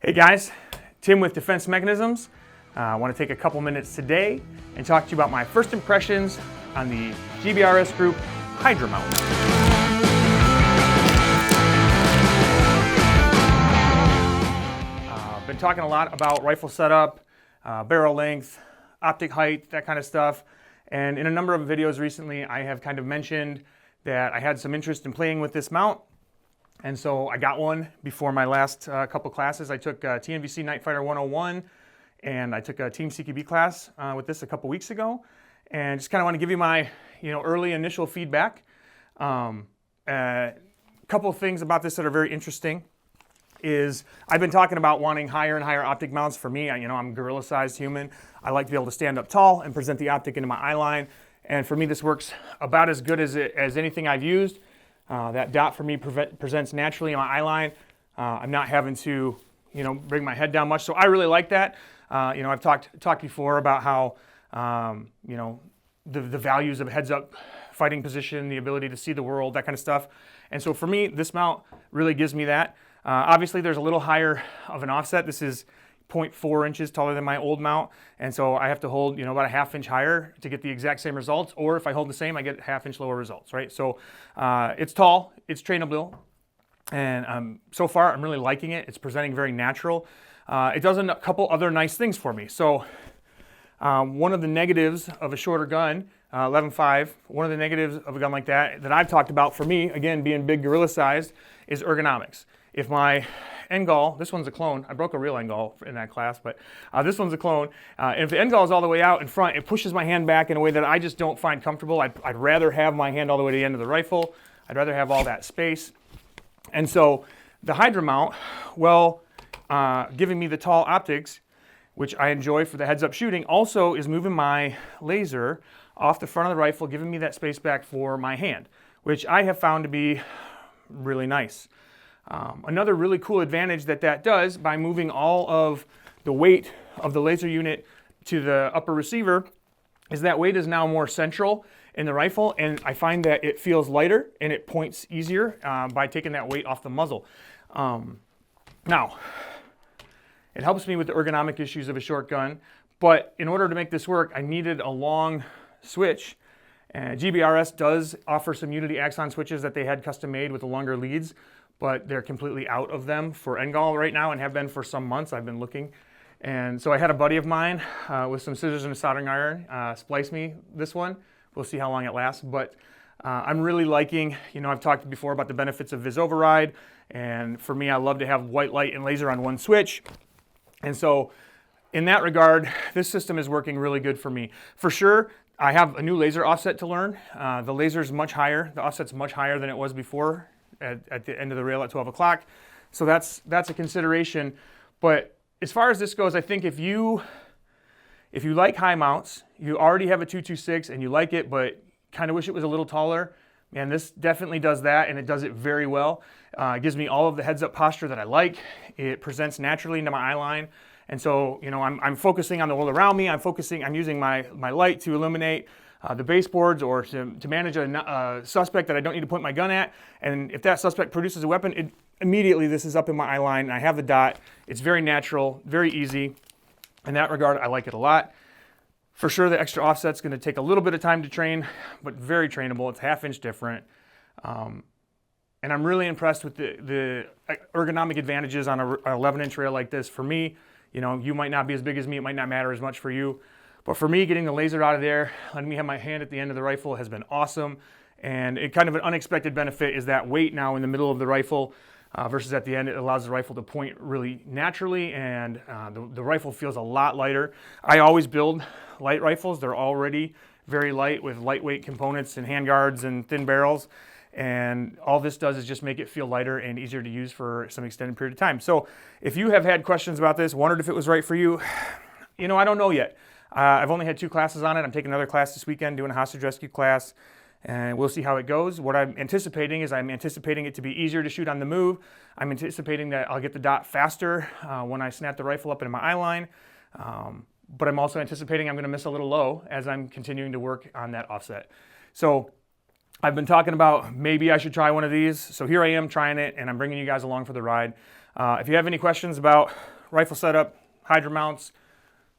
Hey guys, Tim with Defense Mechanisms. I want to take a couple minutes today and talk to you about my first impressions on the GBRS Group Hydra Mount. Been talking a lot about rifle setup, barrel length, optic height, that kind of stuff. And in a number of videos recently, I have kind of mentioned that I had some interest in playing with this mount. And so I got one before my last couple classes. I took TNVC Night Fighter 101 and I took a Team CQB class with this a couple weeks ago. And just kind of want to give you my early initial feedback. A couple of things about this that are very interesting is I've been talking about wanting higher and higher optic mounts. For me, I'm a gorilla-sized human. I like to be able to stand up tall and present the optic into my eye line. And for me, this works about as good as anything I've used. That dot for me presents naturally in my eye line. I'm not having to, bring my head down much. So I really like that. I've talked before about how, the values of a heads-up fighting position, the ability to see the world, that kind of stuff. And so for me, this mount really gives me that. Obviously, there's a little higher of an offset. This is 0.4 inches taller than my old mount, and so I have to hold about a ½ inch higher to get the exact same results, or if I hold the same, I get ½ inch lower results, right? So it's tall, it's trainable, and so far I'm really liking it. It's presenting very natural. It does a couple other nice things for me. So one of the negatives of a shorter gun, 11.5, one of the negatives of a gun like that I've talked about for me, again, being big gorilla sized, is ergonomics. If my end gall, this one's a clone. I broke a real end gall in that class, but this one's a clone. And if the end gall is all the way out in front, it pushes my hand back in a way that I just don't find comfortable. I'd rather have my hand all the way to the end of the rifle. I'd rather have all that space. And so the Hydra mount, giving me the tall optics, which I enjoy for the heads-up shooting, also is moving my laser off the front of the rifle, giving me that space back for my hand, which I have found to be really nice. Another really cool advantage that does by moving all of the weight of the laser unit to the upper receiver is that weight is now more central in the rifle, and I find that it feels lighter and it points easier by taking that weight off the muzzle. Now, it helps me with the ergonomic issues of a short gun, but in order to make this work, I needed a long switch. GBRS does offer some Unity Axon switches that they had custom made with the longer leads, but they're completely out of them for end gall right now and have been for some months. I've been looking. And so I had a buddy of mine with some scissors and a soldering iron splice me this one. We'll see how long it lasts, but I'm really liking, I've talked before about the benefits of vis override, and for me, I love to have white light and laser on one switch. And so in that regard, this system is working really good for me. For sure, I have a new laser offset to learn. The laser's much higher, the offset's much higher than it was before at the end of the rail at 12 o'clock. So that's a consideration. But as far as this goes, I think if you like high mounts, you already have a 226 and you like it, but kind of wish it was a little taller, man, this definitely does that, and it does it very well. It gives me all of the heads-up posture that I like. It presents naturally into my eye line. And so, I'm focusing on the world around me. I'm using my light to illuminate the baseboards or to manage a suspect that I don't need to point my gun at. And if that suspect produces a weapon, immediately this is up in my eye line and I have the dot. It's very natural, very easy. In that regard, I like it a lot. For sure, the extra offset's going to take a little bit of time to train, but very trainable. It's ½ inch different. And I'm really impressed with the ergonomic advantages on an 11-inch rail like this. For me, you might not be as big as me. It might not matter as much for you. But for me, getting the laser out of there, letting me have my hand at the end of the rifle has been awesome. And it kind of an unexpected benefit is that weight now in the middle of the rifle versus at the end. It allows the rifle to point really naturally, and the rifle feels a lot lighter. I always build light rifles. They're already very light with lightweight components and handguards and thin barrels. And all this does is just make it feel lighter and easier to use for some extended period of time. So if you have had questions about this, wondered if it was right for you, I don't know yet. I've only had 2 classes on it. I'm taking another class this weekend, doing a hostage rescue class, and we'll see how it goes. What I'm anticipating it to be easier to shoot on the move. I'm anticipating that I'll get the dot faster when I snap the rifle up into my eye line. But I'm also anticipating I'm going to miss a little low as I'm continuing to work on that offset. So I've been talking about maybe I should try one of these. So here I am trying it, and I'm bringing you guys along for the ride. If you have any questions about rifle setup, Hydra mounts,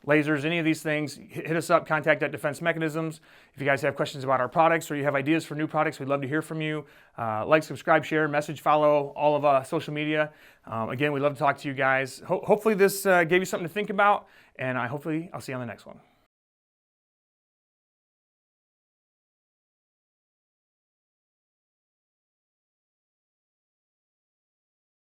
lasers, any of these things, hit us up, contact at Defense Mechanisms. If you guys have questions about our products or you have ideas for new products, we'd love to hear from you. Like, subscribe, share, message, follow all of social media. Again, we'd love to talk to you guys. Hopefully this gave you something to think about, and hopefully I'll see you on the next one.